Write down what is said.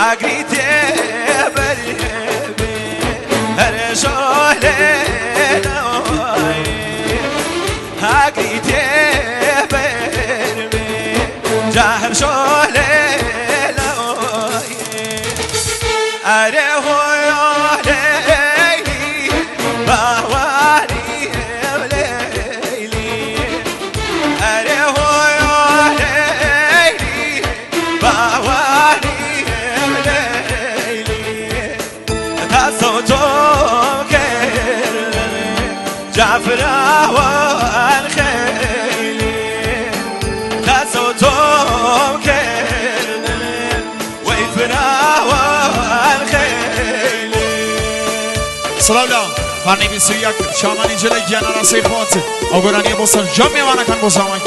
اگریته بری هر شاله نوای اگریته بری جهر شاله نوای اره هویا لیلی باوانی لیلی اره هویا لیلی باوانی جعفر خیلی تصوتم کردن وی فراوان خیلی سلام فرنیمی سویک شامانی جلوی جنراسه خواهد آگرانی بسر جمعی وانکن بزامان